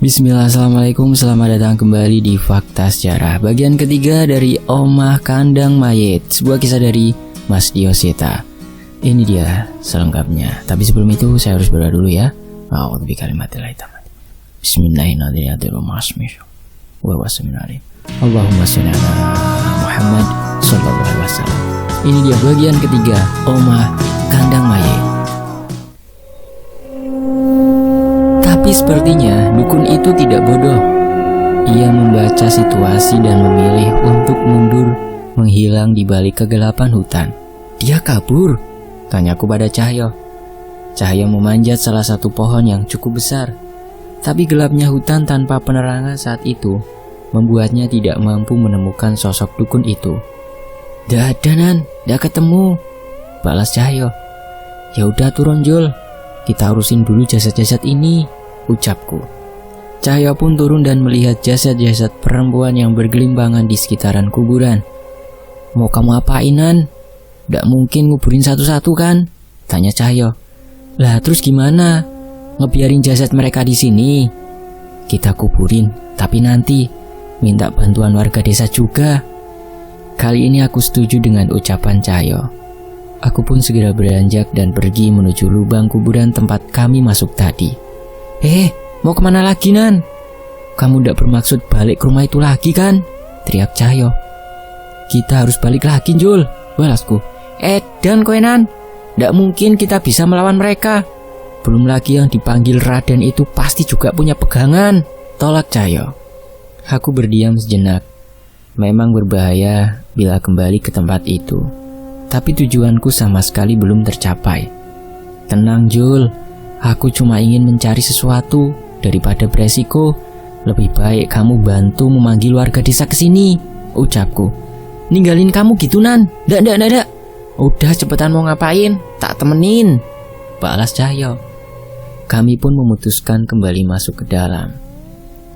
Bismillah, assalamualaikum, selamat datang kembali di Fakta Sejarah bagian ketiga dari Omah Kandang Mayit, sebuah kisah dari Mas Dioseta. Ini dia selengkapnya. Tapi sebelum itu saya harus berdoa dulu ya. A'udzu bikalimatillahi tammati. Bismillahirrahmanirrahim. Allahumma sholli ala Muhammad sallallahu alaihi wasallam. Ini dia bagian ketiga Omah Kandang Mayit. Tapi sepertinya dukun itu tidak bodoh. Ia membaca situasi dan memilih untuk mundur, menghilang di balik kegelapan hutan. Dia kabur? Tanyaku pada Cahyo. Cahyo memanjat salah satu pohon yang cukup besar. Tapi gelapnya hutan tanpa penerangan saat itu membuatnya tidak mampu menemukan sosok dukun itu. "Dah ada Nan, dah ketemu," balas Cahyo. "Ya udah turun Jul, kita urusin dulu jasad-jasad ini," ucapku. Cahyo pun turun dan melihat jasad-jasad perempuan yang bergelimpangan di sekitaran kuburan. "Mau kamu apain Nan? Nggak mungkin nguburin satu-satu kan?" tanya Cahyo. "Lah terus gimana? Ngebiarin jasad mereka di sini? Kita kuburin, tapi nanti minta bantuan warga desa juga." Kali ini aku setuju dengan ucapan Cahyo. Aku pun segera beranjak dan pergi menuju lubang kuburan tempat kami masuk tadi. Mau kemana lagi Nan? Kamu ndak bermaksud balik ke rumah itu lagi kan?" teriak Cahyo. "Kita harus balik lagi Jul," balasku. Dan kowe Nan, ndak mungkin kita bisa melawan mereka. Belum lagi yang dipanggil Raden itu pasti juga punya pegangan, tolak Cahyo. Aku berdiam sejenak. Memang berbahaya bila kembali ke tempat itu, tapi tujuanku sama sekali belum tercapai. "Tenang Jul, aku cuma ingin mencari sesuatu. Daripada beresiko, lebih baik kamu bantu memanggil warga desa ke sini," ucapku. "Ninggalin kamu gitu Nan? Ndak. Udah cepetan mau ngapain? Tak temenin," balas Cahyo. Kami pun memutuskan kembali masuk ke dalam.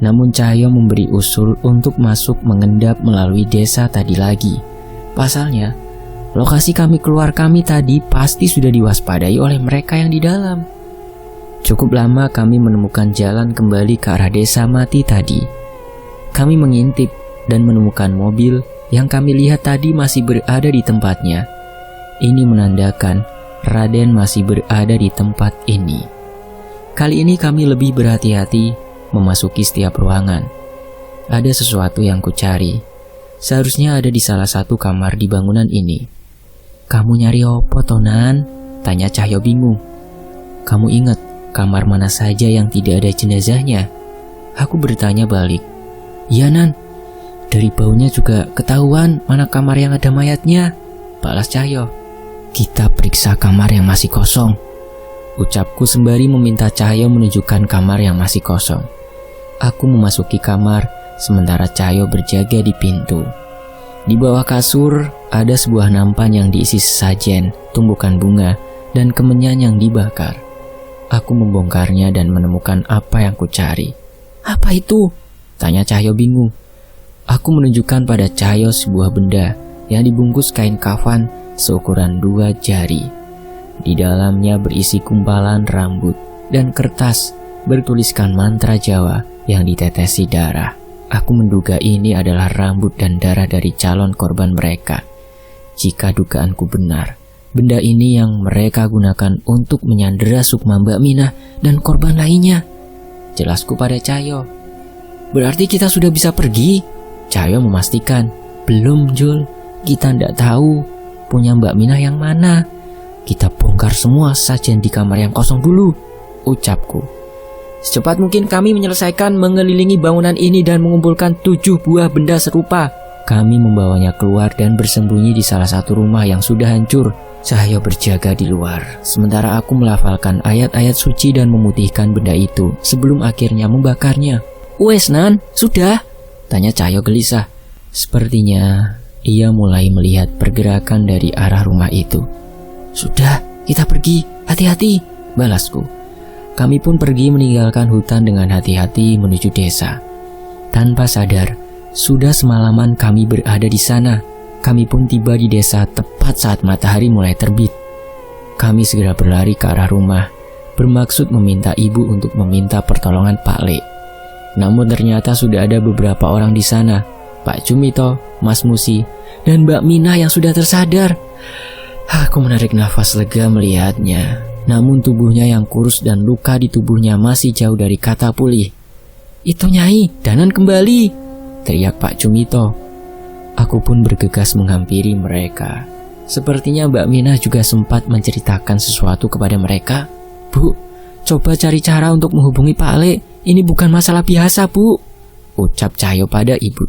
Namun Cahyo memberi usul untuk masuk mengendap melalui desa tadi lagi. Pasalnya, lokasi kami tadi pasti sudah diwaspadai oleh mereka yang di dalam. Cukup lama kami menemukan jalan kembali ke arah desa mati tadi. Kami mengintip dan menemukan mobil yang kami lihat tadi masih berada di tempatnya. Ini menandakan Raden masih berada di tempat ini. Kali ini kami lebih berhati-hati memasuki setiap ruangan. Ada sesuatu yang kucari. Seharusnya ada di salah satu kamar di bangunan ini. "Kamu nyari opo Tonan?" tanya Cahyo bingung. "Kamu ingat kamar mana saja yang tidak ada jenazahnya?" Aku bertanya balik. "Iya Nan, dari baunya juga ketahuan mana kamar yang ada mayatnya," balas Cahyo. "Kita periksa kamar yang masih kosong," ucapku sembari meminta Cahyo menunjukkan kamar yang masih kosong. Aku memasuki kamar sementara Cahyo berjaga di pintu. Di bawah kasur ada sebuah nampan yang diisi sesajen, tumbukan bunga, dan kemenyan yang dibakar. Aku membongkarnya dan menemukan apa yang kucari. "Apa itu?" tanya Cahyo bingung. Aku menunjukkan pada Cahyo sebuah benda yang dibungkus kain kafan seukuran 2 jari. Di dalamnya berisi gumpalan rambut dan kertas bertuliskan mantra Jawa yang ditetesi darah. Aku menduga ini adalah rambut dan darah dari calon korban mereka. Jika dugaanku benar, benda ini yang mereka gunakan untuk menyandera Sukma Mbak Minah dan korban lainnya, jelasku pada Cahyo. "Berarti kita sudah bisa pergi?" Cahyo memastikan. "Belum Jul, kita ndak tahu punya Mbak Minah yang mana. Kita bongkar semua sajian di kamar yang kosong dulu," ucapku. "Secepat mungkin kami menyelesaikan mengelilingi bangunan ini dan mengumpulkan 7 buah benda serupa." Kami membawanya keluar dan bersembunyi di salah satu rumah yang sudah hancur. Cahyo berjaga di luar, sementara aku melafalkan ayat-ayat suci dan memutihkan benda itu sebelum akhirnya membakarnya. "Wes Nan, sudah?" tanya Cahyo gelisah. Sepertinya ia mulai melihat pergerakan dari arah rumah itu. "Sudah, kita pergi, hati-hati," balasku. Kami pun pergi meninggalkan hutan dengan hati-hati menuju desa. Tanpa sadar, sudah semalaman kami berada di sana. Kami pun tiba di desa tepat saat matahari mulai terbit. Kami segera berlari ke arah rumah, bermaksud meminta ibu untuk meminta pertolongan Pak Le. Namun ternyata sudah ada beberapa orang di sana. Pak Jumito, Mas Musi, dan Mbak Mina yang sudah tersadar. Aku menarik nafas lega melihatnya. Namun tubuhnya yang kurus dan luka di tubuhnya masih jauh dari kata pulih. "Itu Nyai, Danan kembali!" teriak Pak Jumito. Aku pun bergegas menghampiri mereka. Sepertinya Mbak Mina juga sempat menceritakan sesuatu kepada mereka. "Bu, coba cari cara untuk menghubungi Pak Ale. Ini bukan masalah biasa, Bu," ucap Cahyo pada ibu.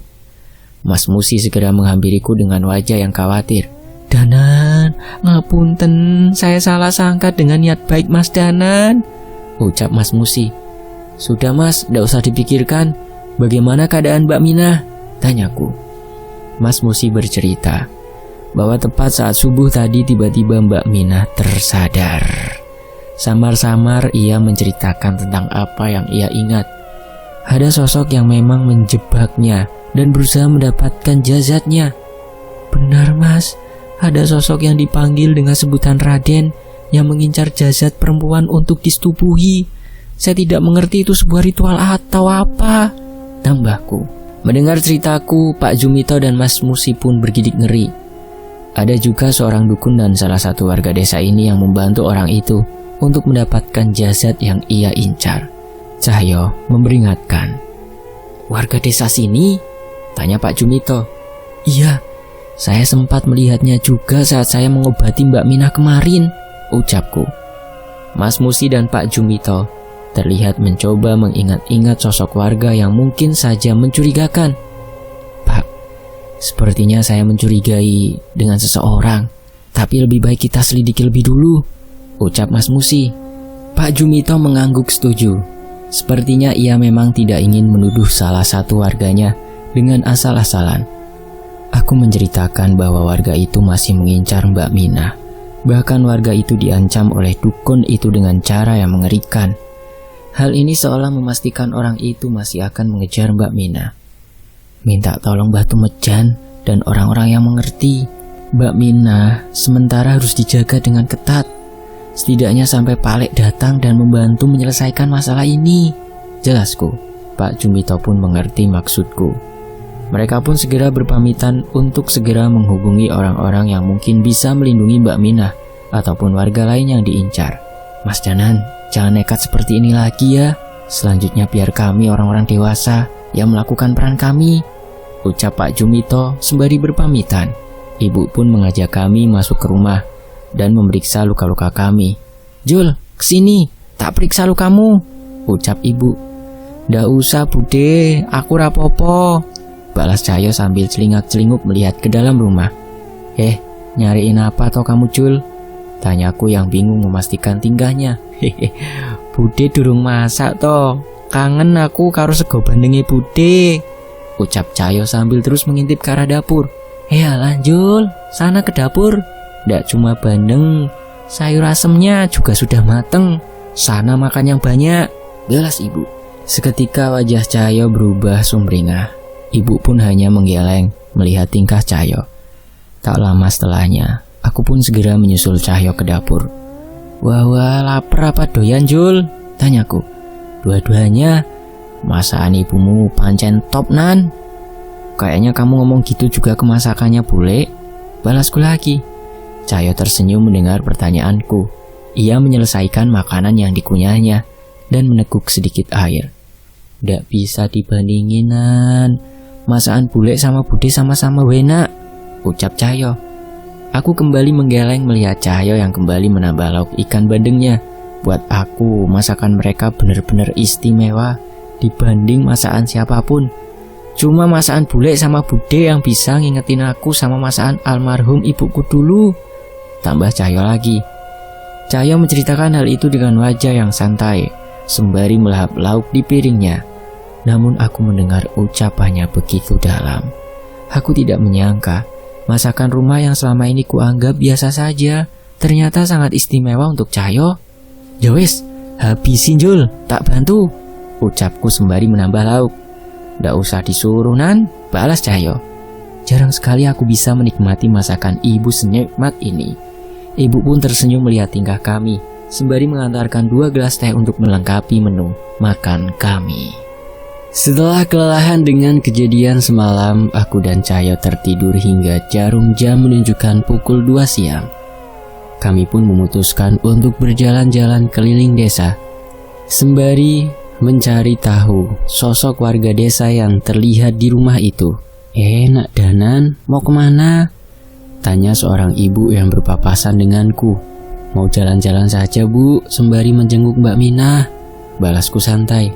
Mas Musi segera menghampiriku dengan wajah yang khawatir. "Danan, ngapunten, saya salah sangka dengan niat baik Mas Danan," ucap Mas Musi. "Sudah Mas, tidak usah dipikirkan. Bagaimana keadaan Mbak Mina?" tanyaku. Mas Musi bercerita bahwa tepat saat subuh tadi tiba-tiba Mbak Mina tersadar. Samar-samar ia menceritakan tentang apa yang ia ingat. Ada sosok yang memang menjebaknya dan berusaha mendapatkan jasadnya. "Benar Mas, ada sosok yang dipanggil dengan sebutan Raden yang mengincar jasad perempuan untuk disetubuhi. Saya tidak mengerti itu sebuah ritual atau apa," tambahku. Mendengar ceritaku, Pak Jumito dan Mas Musi pun bergidik ngeri. Ada juga seorang dukun dan salah satu warga desa ini yang membantu orang itu untuk mendapatkan jasad yang ia incar. Cahyo memperingatkan. "Warga desa sini?" tanya Pak Jumito. "Iya, saya sempat melihatnya juga saat saya mengobati Mbak Mina kemarin," ucapku. Mas Musi dan Pak Jumito terlihat mencoba mengingat-ingat sosok warga yang mungkin saja mencurigakan. "Pak, sepertinya saya mencurigai dengan seseorang, tapi lebih baik kita selidiki lebih dulu," ucap Mas Musi. Pak Jumito mengangguk setuju. Sepertinya ia memang tidak ingin menuduh salah satu warganya dengan asal-asalan. Aku menceritakan bahwa warga itu masih mengincar Mbak Mina. Bahkan warga itu diancam oleh dukun itu dengan cara yang mengerikan. Hal ini seolah memastikan orang itu masih akan mengejar Mbak Mina. Minta tolong Batu Mejan dan orang-orang yang mengerti. Mbak Mina sementara harus dijaga dengan ketat. Setidaknya sampai Pak Lek datang dan membantu menyelesaikan masalah ini, jelasku. Pak Jumito pun mengerti maksudku. Mereka pun segera berpamitan untuk segera menghubungi orang-orang yang mungkin bisa melindungi Mbak Mina ataupun warga lain yang diincar. "Mas Danan, jangan nekat seperti ini lagi ya. Selanjutnya biar kami orang-orang dewasa yang melakukan peran kami," ucap Pak Jumito sembari berpamitan. Ibu pun mengajak kami masuk ke rumah dan memeriksa luka-luka kami. "Jul, kesini, tak periksa lukamu," ucap ibu. "Ndak usah bude, aku rapopo," balas Cahyo sambil celingak-celinguk melihat ke dalam rumah. Nyariin apa toh kamu Jul?" tanyaku yang bingung memastikan tingkahnya. "Bude durung masak toh, kangen aku karo sego bandenge Bude," ucap Cahyo sambil terus mengintip ke arah dapur. "Lanjul, sana ke dapur. Ndak cuma bandeng, sayur asemnya juga sudah mateng. Sana makan yang banyak," balas ibu. Seketika wajah Cahyo berubah sumringah. Ibu pun hanya menggeleng melihat tingkah Cahyo. Tak lama setelahnya, aku pun segera menyusul Cahyo ke dapur. Wah, lapar apa doyan Jul?" tanyaku. "Dua-duanya. Masakan ibumu pancen top Nan." "Kayaknya kamu ngomong gitu juga ke masakannya bule," balasku lagi. Cahyo tersenyum mendengar pertanyaanku. Ia menyelesaikan makanan yang dikunyahnya dan meneguk sedikit air. "Ndak bisa dibandingin Nan. Masakan bule sama Bude sama-sama enak," ucap Cahyo. Aku kembali menggeleng melihat Cahyo yang kembali menambah lauk ikan bandengnya. Buat aku, masakan mereka benar-benar istimewa dibanding masakan siapapun. Cuma masakan bule sama Bude yang bisa ngingetin aku sama masakan almarhum ibuku dulu, tambah Cahyo lagi. Cahyo menceritakan hal itu dengan wajah yang santai, sembari melahap lauk di piringnya. Namun aku mendengar ucapannya begitu dalam. Aku tidak menyangka masakan rumah yang selama ini kuanggap biasa saja ternyata sangat istimewa untuk Cahyo. "Ya wis, habisin Jul, tak bantu," ucapku sembari menambah lauk. "Ndak usah disuruh Nan," balas Cahyo. Jarang sekali aku bisa menikmati masakan ibu senikmat ini. Ibu pun tersenyum melihat tingkah kami, sembari mengantarkan 2 gelas teh untuk melengkapi menu makan kami. Setelah kelelahan dengan kejadian semalam, aku dan Cahyo tertidur hingga jarum jam menunjukkan pukul 2 siang. Kami pun memutuskan untuk berjalan-jalan keliling desa, sembari mencari tahu sosok warga desa yang terlihat di rumah itu. Nak Danan, mau kemana? Tanya seorang ibu yang berpapasan denganku. Mau jalan-jalan saja bu, sembari menjenguk Mbak Minah, balasku santai.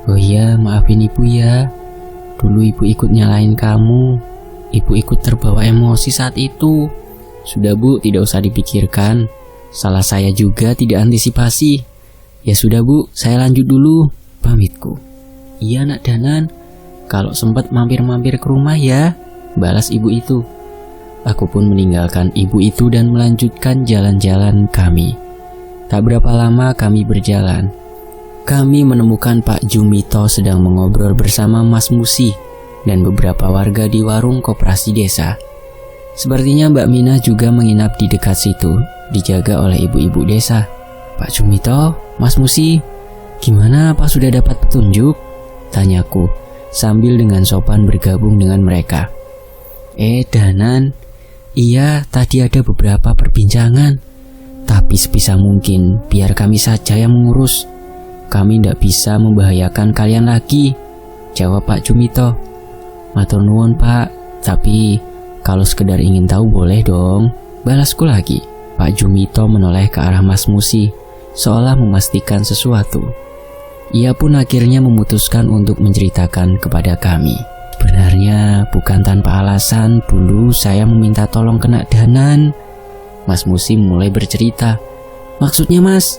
Oh iya, maafin ibu ya. Dulu ibu ikut nyalain kamu. Ibu ikut terbawa emosi saat itu. Sudah bu, tidak usah dipikirkan. Salah saya juga tidak antisipasi. Ya sudah bu, saya lanjut dulu, pamitku. Iya nak Danan, kalau sempat mampir-mampir ke rumah ya, balas ibu itu. Aku pun meninggalkan ibu itu dan melanjutkan jalan-jalan kami. Tak berapa lama kami berjalan. Kami menemukan Pak Jumito sedang mengobrol bersama Mas Musi dan beberapa warga di warung koperasi desa. Sepertinya Mbak Minah juga menginap di dekat situ, dijaga oleh ibu-ibu desa. Pak Jumito, Mas Musi, gimana Pak sudah dapat petunjuk? Tanyaku sambil dengan sopan bergabung dengan mereka. Danan, iya tadi ada beberapa perbincangan, tapi sebisa mungkin biar kami saja yang mengurus. Kami tidak bisa membahayakan kalian lagi, jawab Pak Jumito. Matur nuwun Pak, tapi kalau sekedar ingin tahu boleh dong, balasku lagi. Pak Jumito menoleh ke arah Mas Musi, seolah memastikan sesuatu. Ia pun akhirnya memutuskan untuk menceritakan kepada kami. Sebenarnya bukan tanpa alasan dulu saya meminta tolong ke Nak Danan. Mas Musi mulai bercerita. Maksudnya Mas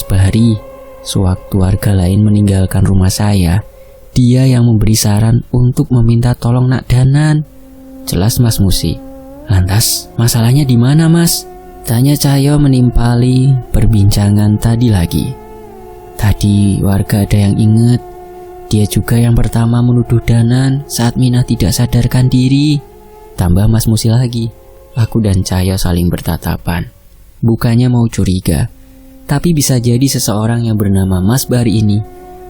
Bahari. Sewaktu warga lain meninggalkan rumah saya, dia yang memberi saran untuk meminta tolong Nak Danan. Jelas Mas Musi. Lantas masalahnya di mana Mas? Tanya Cahyo menimpali perbincangan tadi lagi. Tadi warga ada yang ingat, dia juga yang pertama menuduh Danan saat Minah tidak sadarkan diri. Tambah Mas Musi lagi. Aku dan Cahyo saling bertatapan. Bukannya mau curiga, tapi bisa jadi seseorang yang bernama Mas Bahari ini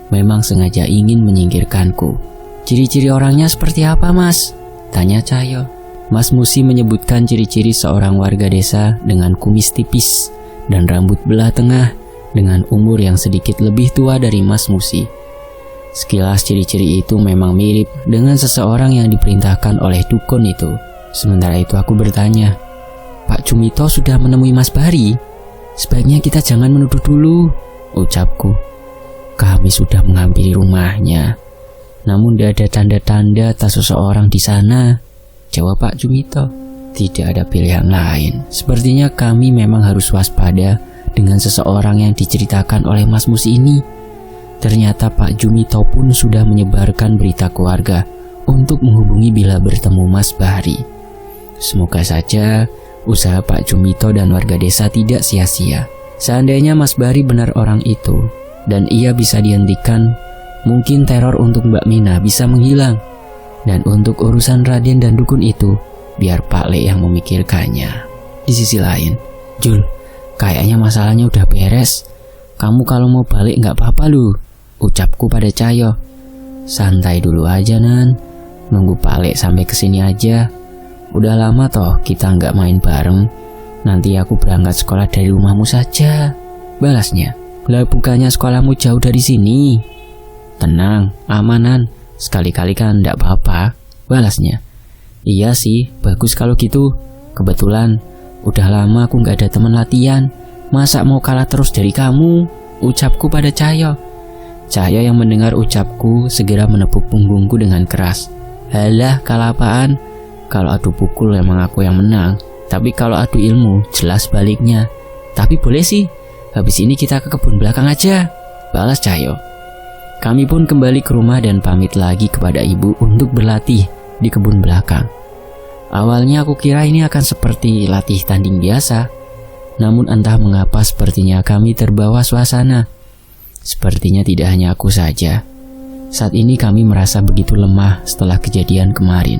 memang sengaja ingin menyingkirkanku. Ciri-ciri orangnya seperti apa Mas? Tanya Cahyo. Mas Musi menyebutkan ciri-ciri seorang warga desa dengan kumis tipis dan rambut belah tengah dengan umur yang sedikit lebih tua dari Mas Musi. Sekilas ciri-ciri itu memang mirip dengan seseorang yang diperintahkan oleh dukun itu. Sementara itu aku bertanya, Pak Jumito sudah menemui Mas Bahari? Sebaiknya kita jangan menuduh dulu, ucapku. Kami sudah menghampiri rumahnya, namun tidak ada tanda-tanda tas seseorang di sana, jawab Pak Jumito. Tidak ada pilihan lain. Sepertinya kami memang harus waspada dengan seseorang yang diceritakan oleh Mas Musi ini. Ternyata Pak Jumito pun sudah menyebarkan berita ke warga untuk menghubungi bila bertemu Mas Bahari. Semoga saja usaha Pak Jumito dan warga desa tidak sia-sia. Seandainya Mas Bahari benar orang itu dan ia bisa dihentikan, mungkin teror untuk Mbak Minah bisa menghilang. Dan untuk urusan Raden dan dukun itu, biar Pak Le yang memikirkannya. Di sisi lain, Jul, kayaknya masalahnya udah beres. Kamu kalau mau balik gak apa-apa lu, ucapku pada Cahyo. Santai dulu aja Nan, nunggu Pak Le sampai kesini aja. Udah lama toh kita nggak main bareng. Nanti aku berangkat sekolah dari rumahmu saja, balasnya. Lah bukannya sekolahmu jauh dari sini? Tenang, amanan. Sekali-kali kan nggak apa-apa, balasnya. Iya sih, bagus kalau gitu. Kebetulan udah lama aku nggak ada teman latihan. Masa mau kalah terus dari kamu? Ucapku pada Cahyo. Cahyo yang mendengar ucapku segera menepuk punggungku dengan keras. Halah, kalah apaan? Kalau adu pukul emang aku yang menang, tapi kalau adu ilmu jelas baliknya. Tapi boleh sih, habis ini kita ke kebun belakang aja, balas Cahyo. Kami pun kembali ke rumah dan pamit lagi kepada ibu untuk berlatih di kebun belakang. Awalnya aku kira ini akan seperti latih tanding biasa, namun entah mengapa sepertinya kami terbawa suasana. Sepertinya tidak hanya aku saja. Saat ini kami merasa begitu lemah setelah kejadian kemarin.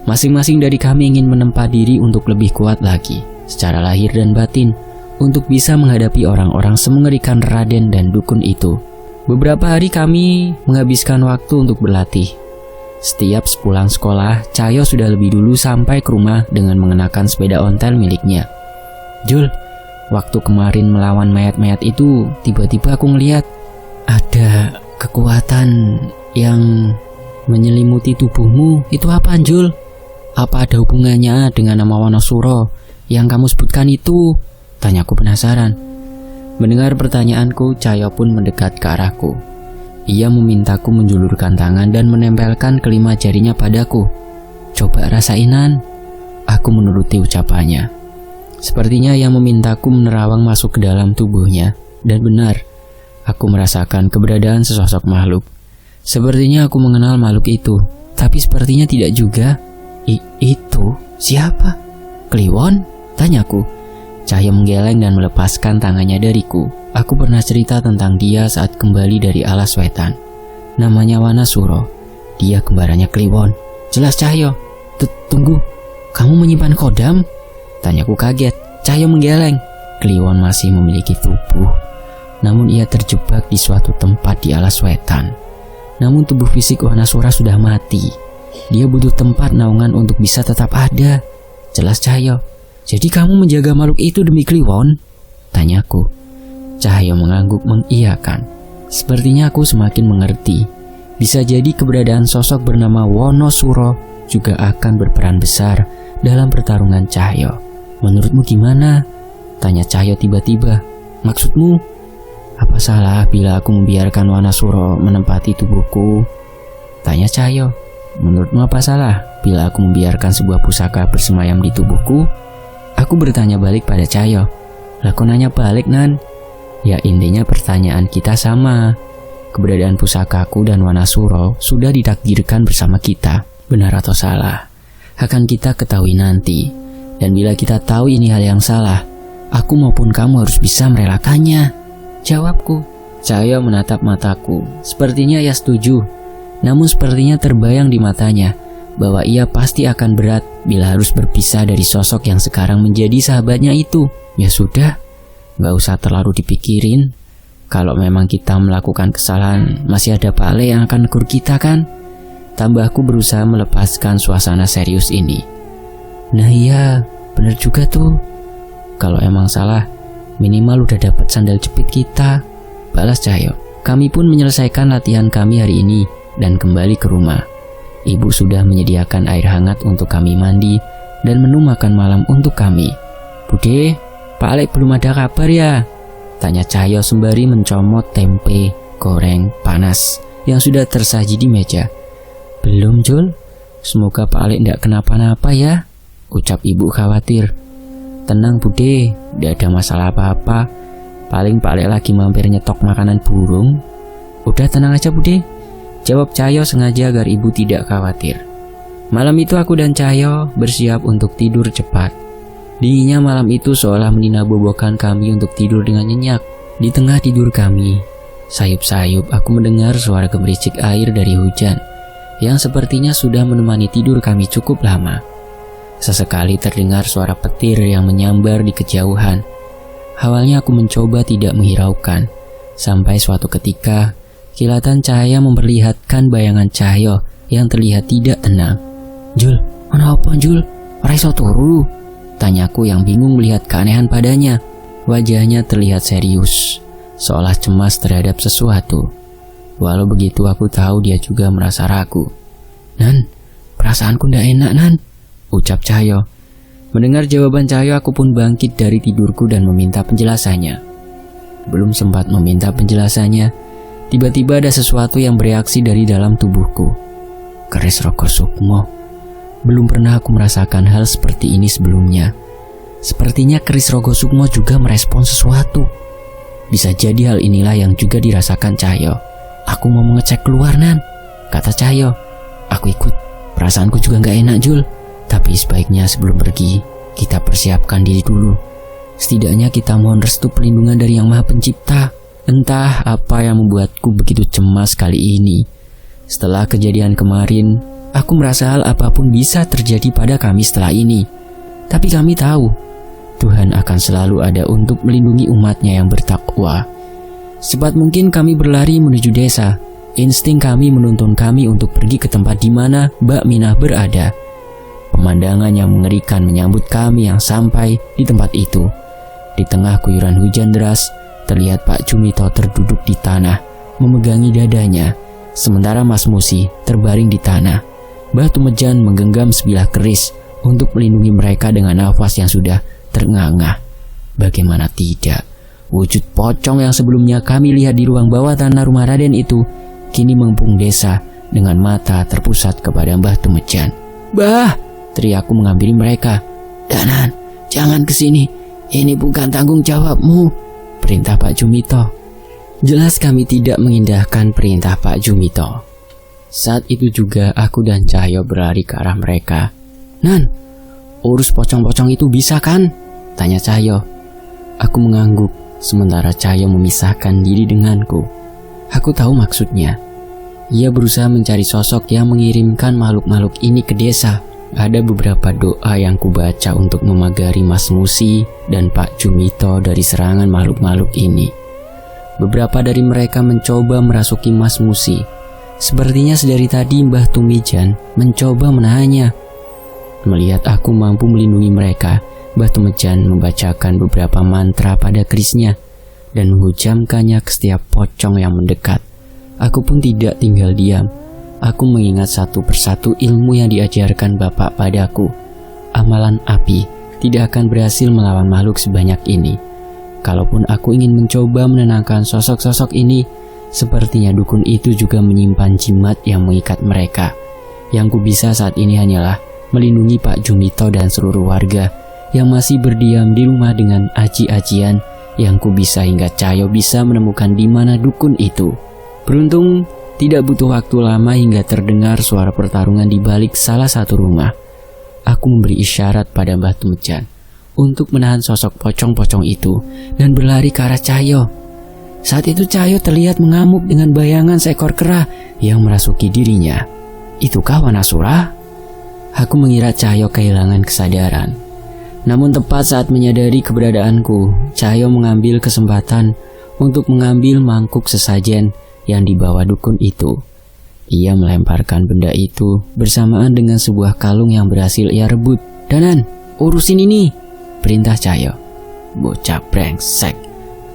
Masing-masing dari kami ingin menempa diri untuk lebih kuat lagi, secara lahir dan batin, untuk bisa menghadapi orang-orang semengerikan Raden dan dukun itu. Beberapa hari kami menghabiskan waktu untuk berlatih. Setiap sepulang sekolah, Cahyo sudah lebih dulu sampai ke rumah dengan mengenakan sepeda ontel miliknya. Jul, waktu kemarin melawan mayat-mayat itu, tiba-tiba aku ngeliat ada kekuatan yang menyelimuti tubuhmu. Itu apaan, Jul? Apa ada hubungannya dengan nama Wonosuro yang kamu sebutkan itu? Tanyaku penasaran. Mendengar pertanyaanku, Cahyo pun mendekat ke arahku. Ia memintaku menjulurkan tangan dan menempelkan kelima jarinya padaku. Coba rasainan. Aku menuruti ucapannya. Sepertinya ia memintaku menerawang masuk ke dalam tubuhnya. Dan benar, aku merasakan keberadaan sesosok makhluk. Sepertinya aku mengenal makhluk itu, tapi sepertinya tidak juga. Itu siapa? Kliwon? Tanyaku. Cahyo menggeleng dan melepaskan tangannya dariku. Aku pernah cerita tentang dia saat kembali dari alas wetan. Namanya Wanasuro. Dia kembarannya Kliwon. Jelas, Cahyo. Tunggu, kamu menyimpan kodam? Tanyaku kaget. Cahyo menggeleng. Kliwon masih memiliki tubuh, namun ia terjebak di suatu tempat di alas wetan. Namun tubuh fisik Wanasura sudah mati. Dia butuh tempat naungan untuk bisa tetap ada. Jelas, Cahyo. Jadi kamu menjaga makhluk itu demi Kliwon? Tanyaku. Cahyo mengangguk mengiyakan. Sepertinya aku semakin mengerti. Bisa jadi keberadaan sosok bernama Wonosuro juga akan berperan besar dalam pertarungan Cahyo. Menurutmu gimana? Tanya Cahyo tiba-tiba. Maksudmu? Apa salah bila aku membiarkan Wanasuro menempati tubuhku? Tanya Cahyo. Menurutmu apa salah bila aku membiarkan sebuah pusaka bersemayam di tubuhku? Aku bertanya balik pada Cahyo. Lah kok nanya balik, Nan? Ya intinya pertanyaan kita sama. Keberadaan pusakaku dan Wanasuro sudah ditakdirkan bersama kita. Benar atau salah, akan kita ketahui nanti. Dan bila kita tahu ini hal yang salah, aku maupun kamu harus bisa merelakannya. Jawabku. Cahyo menatap mataku. Sepertinya ia setuju. Namun sepertinya terbayang di matanya bahwa ia pasti akan berat bila harus berpisah dari sosok yang sekarang menjadi sahabatnya itu. Ya sudah, gak usah terlalu dipikirin. Kalau memang kita melakukan kesalahan, masih ada Pak Ale yang akan negur kita kan? Tambahku berusaha melepaskan suasana serius ini. Nah iya, bener juga tuh. Kalau emang salah, minimal udah dapat sandal jepit kita. Balas Cahyo. Kami pun menyelesaikan latihan kami hari ini dan kembali ke rumah. Ibu sudah menyediakan air hangat untuk kami mandi dan menu makan malam untuk kami. Bude, Pak Alek belum ada kabar ya? Tanya Cahyo sembari mencomot tempe goreng panas yang sudah tersaji di meja. Belum, Jul. Semoga Pak Alek tidak kenapa-napa ya, ucap ibu khawatir. Tenang Bude, tidak ada masalah apa-apa. Paling Pak Alek lagi mampir nyetok makanan burung. Udah tenang aja Bude, jawab Cahyo sengaja agar ibu tidak khawatir. Malam itu aku dan Cahyo bersiap untuk tidur cepat. Dinginnya malam itu seolah meninabobokan kami untuk tidur dengan nyenyak. Di tengah tidur kami, sayup-sayup aku mendengar suara gemericik air dari hujan yang sepertinya sudah menemani tidur kami cukup lama. Sesekali terdengar suara petir yang menyambar di kejauhan. Awalnya aku mencoba tidak menghiraukan, sampai suatu ketika kilatan cahaya memperlihatkan bayangan Cahyo yang terlihat tidak tenang. Jul, mana apa Jul? Ora iso turu? Tanyaku yang bingung melihat keanehan padanya. Wajahnya terlihat serius, seolah cemas terhadap sesuatu. Walau begitu aku tahu dia juga merasa ragu. Nan, perasaanku ndak enak Nan, ucap Cahyo. Mendengar jawaban Cahyo aku pun bangkit dari tidurku dan meminta penjelasannya. Belum sempat meminta penjelasannya, tiba-tiba ada sesuatu yang bereaksi dari dalam tubuhku. Keris Rogo Sukmo. Belum pernah aku merasakan hal seperti ini sebelumnya. Sepertinya keris Rogo Sukmo juga merespon sesuatu. Bisa jadi hal inilah yang juga dirasakan Cahyo. Aku mau mengecek keluar Nan, kata Cahyo. Aku ikut, perasaanku juga gak enak Jul. Tapi sebaiknya sebelum pergi, kita persiapkan diri dulu. Setidaknya kita mohon restu perlindungan dari Yang Maha Pencipta. Entah apa yang membuatku begitu cemas kali ini. Setelah kejadian kemarin, aku merasa hal apapun bisa terjadi pada kami setelah ini. Tapi kami tahu, Tuhan akan selalu ada untuk melindungi umatnya yang bertakwa. Secepat mungkin kami berlari menuju desa. Insting kami menuntun kami untuk pergi ke tempat di mana Mbak Minah berada. Pemandangan yang mengerikan menyambut kami yang sampai di tempat itu. Di tengah guyuran hujan deras, terlihat Pak Jumito terduduk di tanah, memegangi dadanya, sementara Mas Musi terbaring di tanah. Mbah Tumejan menggenggam sebilah keris untuk melindungi mereka dengan nafas yang sudah terengah-engah. Bagaimana tidak, wujud pocong yang sebelumnya kami lihat di ruang bawah tanah rumah Raden itu kini mengepung desa dengan mata terpusat kepada Mbah Tumejan. "Bah!" teriakku menghampiri mereka. "Danan, jangan kesini. Ini bukan tanggung jawabmu," perintah Pak Jumito. Jelas kami tidak mengindahkan perintah Pak Jumito. Saat itu juga aku dan Cahyo berlari ke arah mereka. "Nan, urus pocong-pocong itu bisa kan?" tanya Cahyo. Aku mengangguk, sementara Cahyo memisahkan diri denganku. Aku tahu maksudnya. Ia berusaha mencari sosok yang mengirimkan makhluk-makhluk ini ke desa. Ada beberapa doa yang kubaca untuk memagari Mas Musi dan Pak Jumito dari serangan makhluk-makhluk ini. Beberapa dari mereka mencoba merasuki Mas Musi. Sepertinya sedari tadi Mbah Tumijan mencoba menahannya. Melihat aku mampu melindungi mereka, Mbah Tumijan membacakan beberapa mantra pada kerisnya dan menghujamkannya ke setiap pocong yang mendekat. Aku pun tidak tinggal diam. Aku mengingat satu persatu ilmu yang diajarkan Bapak padaku. Amalan api tidak akan berhasil melawan makhluk sebanyak ini. Kalaupun aku ingin mencoba menenangkan sosok-sosok ini, sepertinya dukun itu juga menyimpan jimat yang mengikat mereka. Yang ku bisa saat ini hanyalah melindungi Pak Jumito dan seluruh warga yang masih berdiam di rumah dengan aji-ajian yang ku bisa hingga Cahyo bisa menemukan di mana dukun itu. Beruntung tidak butuh waktu lama hingga terdengar suara pertarungan di balik salah satu rumah. Aku memberi isyarat pada Mbah Tumejan untuk menahan sosok pocong-pocong itu dan berlari ke arah Cahyo. Saat itu Cahyo terlihat mengamuk dengan bayangan seekor kera yang merasuki dirinya. Itukah Wanasura? Aku mengira Cahyo kehilangan kesadaran. Namun tepat saat menyadari keberadaanku, Cahyo mengambil kesempatan untuk mengambil mangkuk sesajen yang dibawa dukun itu. Ia melemparkan benda itu bersamaan dengan sebuah kalung yang berhasil ia rebut. "Danan, urusin ini," perintah Cahyo. "Bocah brengsek,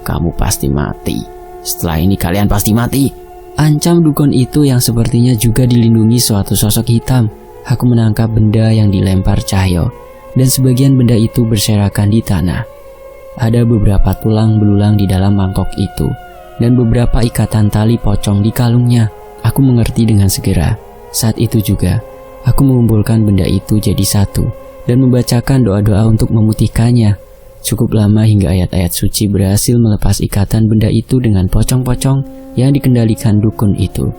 kamu pasti mati. Setelah ini kalian pasti mati," ancam dukun itu yang sepertinya juga dilindungi suatu sosok hitam. Aku menangkap benda yang dilempar Cahyo, dan sebagian benda itu berserakan di tanah. Ada beberapa tulang belulang di dalam mangkok itu, dan beberapa ikatan tali pocong di kalungnya. Aku mengerti dengan segera. Saat itu juga, aku mengumpulkan benda itu jadi satu, dan membacakan doa-doa untuk memutihkannya. Cukup lama hingga ayat-ayat suci berhasil melepas ikatan benda itu dengan pocong-pocong yang dikendalikan dukun itu.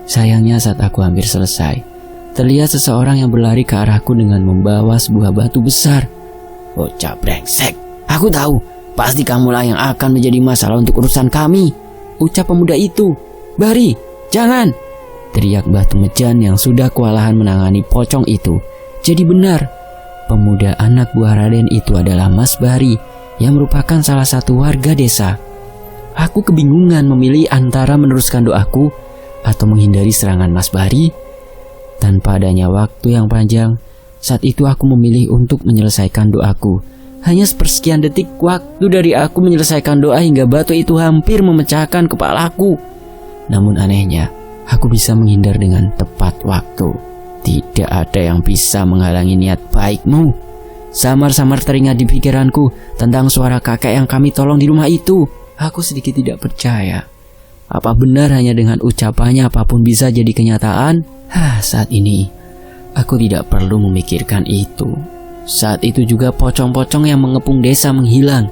Sayangnya saat aku hampir selesai, terlihat seseorang yang berlari ke arahku dengan membawa sebuah batu besar. "Bocah brengsek, aku tahu, pasti kamulah yang akan menjadi masalah untuk urusan kami," ucap pemuda itu. "Bari, jangan!" teriak Mbah Tumejan yang sudah kewalahan menangani pocong itu. Jadi benar, pemuda anak buah Raden itu adalah Mas Bari yang merupakan salah satu warga desa. Aku kebingungan memilih antara meneruskan doaku atau menghindari serangan Mas Bari. Tanpa adanya waktu yang panjang, saat itu aku memilih untuk menyelesaikan doaku. Hanya sepersekian detik waktu dari aku menyelesaikan doa hingga batu itu hampir memecahkan kepalaku. Namun anehnya, aku bisa menghindar dengan tepat waktu. Tidak ada yang bisa menghalangi niat baikmu. Samar-samar teringat di pikiranku tentang suara kakek yang kami tolong di rumah itu. Aku sedikit tidak percaya. Apa benar hanya dengan ucapannya apapun bisa jadi kenyataan? Saat ini, aku tidak perlu memikirkan itu. Saat itu juga pocong-pocong yang mengepung desa menghilang.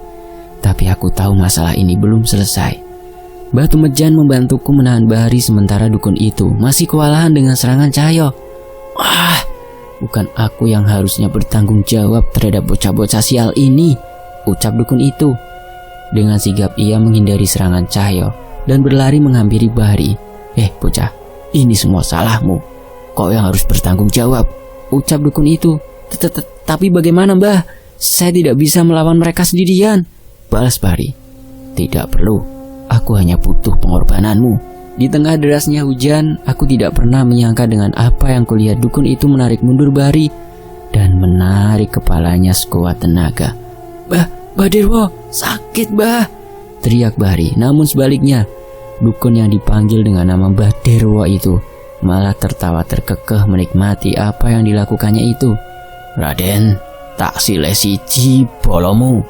Tapi aku tahu masalah ini belum selesai. Mbah Tumejan membantuku menahan Bahari sementara dukun itu masih kewalahan dengan serangan Cahyo. Bukan aku yang harusnya bertanggung jawab terhadap bocah-bocah sial ini, ucap dukun itu. Dengan sigap ia menghindari serangan Cahyo dan berlari menghampiri Bahari. Bocah, ini semua salahmu. Kau yang harus bertanggung jawab, ucap dukun itu. Tapi bagaimana Mbah? Saya tidak bisa melawan mereka sendirian, balas Bahari. Tidak perlu, Aku hanya butuh pengorbananmu. Di tengah derasnya hujan, aku tidak pernah menyangka dengan apa yang kulihat dukun itu menarik mundur Bahri dan menarik kepalanya sekuat tenaga. Bah Dirwo, sakit bah, teriak Bahri. Namun sebaliknya, dukun yang dipanggil dengan nama Mbah Dirwo itu malah tertawa terkekeh menikmati apa yang dilakukannya itu. Raden, tak silih siji bolomu,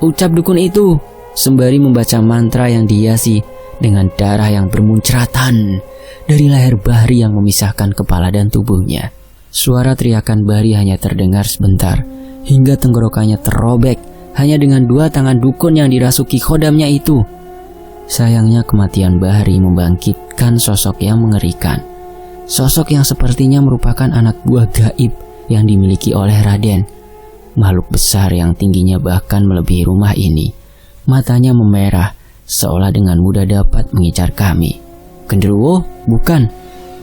ucap dukun itu sembari membaca mantra yang dihiasi dengan darah yang bermuncratan dari leher Bahri yang memisahkan kepala dan tubuhnya. Suara teriakan Bahri hanya terdengar sebentar hingga tenggorokannya terrobek hanya dengan 2 tangan dukun yang dirasuki khodamnya itu. Sayangnya kematian Bahri membangkitkan sosok yang mengerikan. Sosok yang sepertinya merupakan anak buah gaib yang dimiliki oleh Raden. Makhluk besar yang tingginya bahkan melebihi rumah ini. Matanya memerah seolah dengan mudah dapat mengincar kami. Genderuwo, bukan.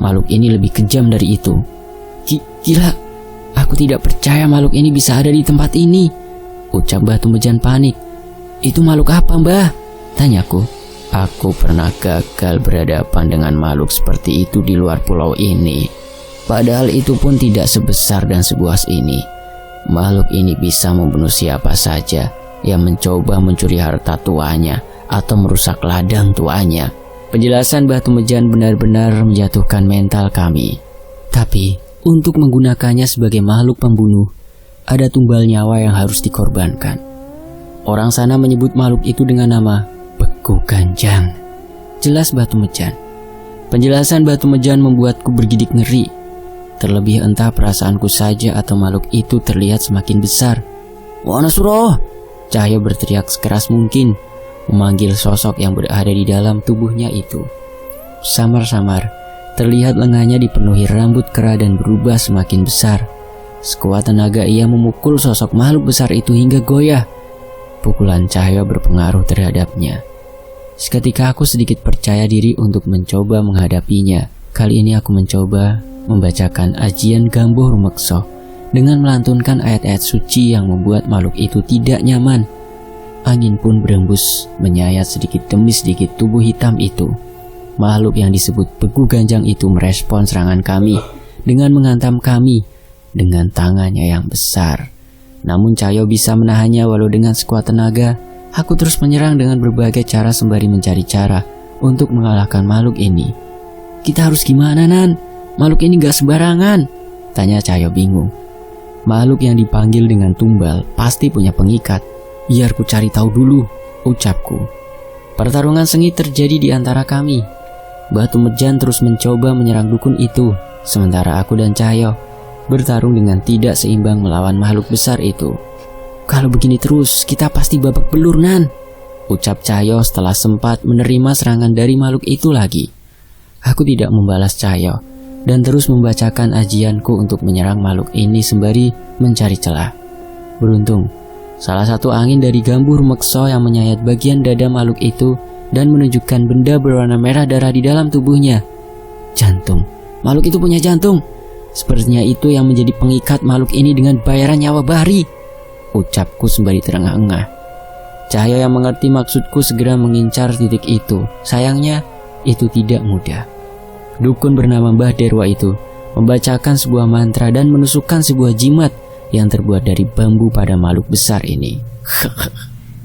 Makhluk ini lebih kejam dari itu. Gila, aku tidak percaya makhluk ini bisa ada di tempat ini, ucap Mbah Tumbejan panik. Itu makhluk apa, Mbah? Tanyaku. Aku pernah gagal berhadapan dengan makhluk seperti itu di luar pulau ini. Padahal itu pun tidak sebesar dan sebuas ini. Makhluk ini bisa membunuh siapa saja yang mencoba mencuri harta tuanya atau merusak ladang tuanya. Penjelasan Mbah Tumbejan benar-benar menjatuhkan mental kami. Tapi untuk menggunakannya sebagai makhluk pembunuh, ada tumbal nyawa yang harus dikorbankan. Orang sana menyebut makhluk itu dengan nama Beku Ganjang, jelas Mbah Tumbejan. Penjelasan Mbah Tumbejan membuatku bergidik ngeri. Terlebih entah perasaanku saja atau makhluk itu terlihat semakin besar. Wonosuro! Cahyo berteriak sekeras mungkin, memanggil sosok yang berada di dalam tubuhnya itu. Samar-samar, terlihat lengannya dipenuhi rambut kera dan berubah semakin besar. Sekuat tenaga ia memukul sosok makhluk besar itu hingga goyah. Pukulan Cahyo berpengaruh terhadapnya. Seketika aku sedikit percaya diri untuk mencoba menghadapinya. Kali ini aku mencoba membacakan ajian Gambuh Rumekso dengan melantunkan ayat-ayat suci yang membuat makhluk itu tidak nyaman. Angin pun berembus menyayat sedikit demi sedikit tubuh hitam itu. Makhluk yang disebut Beku Ganjang itu merespon serangan kami dengan menghantam kami dengan tangannya yang besar. Namun Cahyo bisa menahannya walau dengan sekuat tenaga. Aku terus menyerang dengan berbagai cara sembari mencari cara untuk mengalahkan makhluk ini. Kita harus gimana, Nan? Makhluk ini gak sembarangan, tanya Cahyo bingung. Makhluk yang dipanggil dengan tumbal pasti punya pengikat. Biar ku cari tahu dulu, ucapku. Pertarungan sengit terjadi di antara kami. Mbah Tumbejan terus mencoba menyerang dukun itu, sementara aku dan Cahyo bertarung dengan tidak seimbang melawan makhluk besar itu. Kalau begini terus, kita pasti babak belur, Nan, ucap Cahyo setelah sempat menerima serangan dari makhluk itu lagi. Aku tidak membalas Cahyo dan terus membacakan ajianku untuk menyerang makhluk ini sembari mencari celah. Beruntung, salah satu angin dari Gambuh Rumekso yang menyayat bagian dada makhluk itu dan menunjukkan benda berwarna merah darah di dalam tubuhnya. Jantung. Makhluk itu punya jantung. Sepertinya itu yang menjadi pengikat makhluk ini dengan bayaran nyawa Bahri, ucapku sembari terengah-engah. Cahyo yang mengerti maksudku segera mengincar titik itu. Sayangnya, itu tidak mudah. Dukun bernama Mbah Derwa itu membacakan sebuah mantra dan menusukkan sebuah jimat yang terbuat dari bambu pada makhluk besar ini.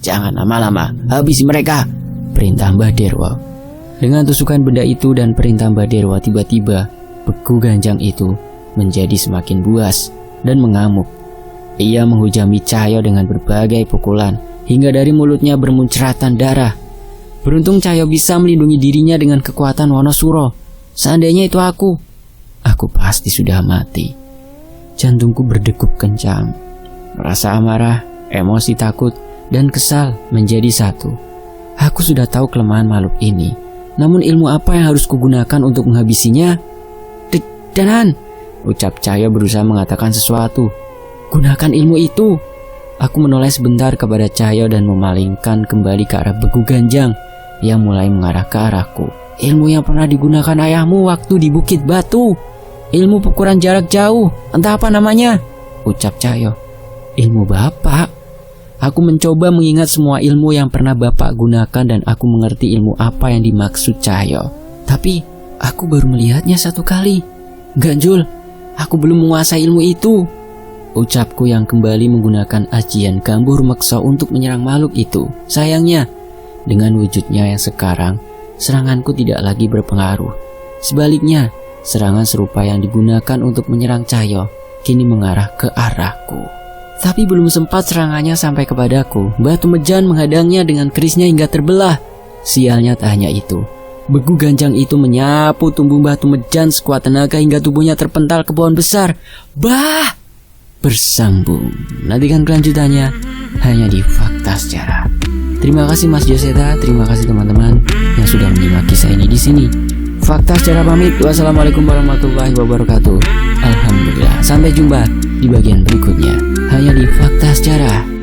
Jangan lama-lama, habisi mereka, perintah Mbah Derwa. Dengan tusukan benda itu dan perintah Mbah Derwa, tiba-tiba Beku Ganjang itu menjadi semakin buas dan mengamuk. Ia menghujami Cahyo dengan berbagai pukulan hingga dari mulutnya bermuncratan darah. Beruntung Cahyo bisa melindungi dirinya dengan kekuatan Wonosuro. Seandainya itu aku pasti sudah mati. Jantungku berdegup kencang. Rasa amarah, emosi takut, dan kesal menjadi satu. Aku sudah tahu kelemahan makhluk ini. Namun ilmu apa yang harus kugunakan untuk menghabisinya? Danan, ucap Cahyo berusaha mengatakan sesuatu. Gunakan ilmu itu. Aku menoleh sebentar kepada Cahyo dan memalingkan kembali ke arah Beku Ganjang yang mulai mengarah ke arahku. Ilmu yang pernah digunakan ayahmu waktu di Bukit Batu. Ilmu pukulan jarak jauh, entah apa namanya, ucap Cahyo. Ilmu bapak? Aku mencoba mengingat semua ilmu yang pernah Bapak gunakan dan aku mengerti ilmu apa yang dimaksud Cahyo. Tapi aku baru melihatnya 1 kali. Ganjul, aku belum menguasai ilmu itu. Ucapku yang kembali menggunakan ajian Gambur Meksa untuk menyerang makhluk itu. Sayangnya, dengan wujudnya yang sekarang, seranganku tidak lagi berpengaruh. Sebaliknya, serangan serupa yang digunakan untuk menyerang Cahyo kini mengarah ke arahku. Tapi belum sempat serangannya sampai kepadaku, batu mejan menghadangnya dengan kerisnya hingga terbelah. Sialnya tak hanya itu. Begu ganjang itu menyapu tubuh batu mejan sekuat tenaga hingga tubuhnya terpental ke pohon besar. Bah! Bersambung. Nantikan kelanjutannya hanya di Fakta Sejarah. Terima kasih Mas Joseta, terima kasih teman-teman yang sudah menyimak kisah ini di sini. Fakta Sejarah pamit. Wassalamualaikum warahmatullahi wabarakatuh. Alhamdulillah. Sampai jumpa di bagian berikutnya hanya di Fakta Sejarah.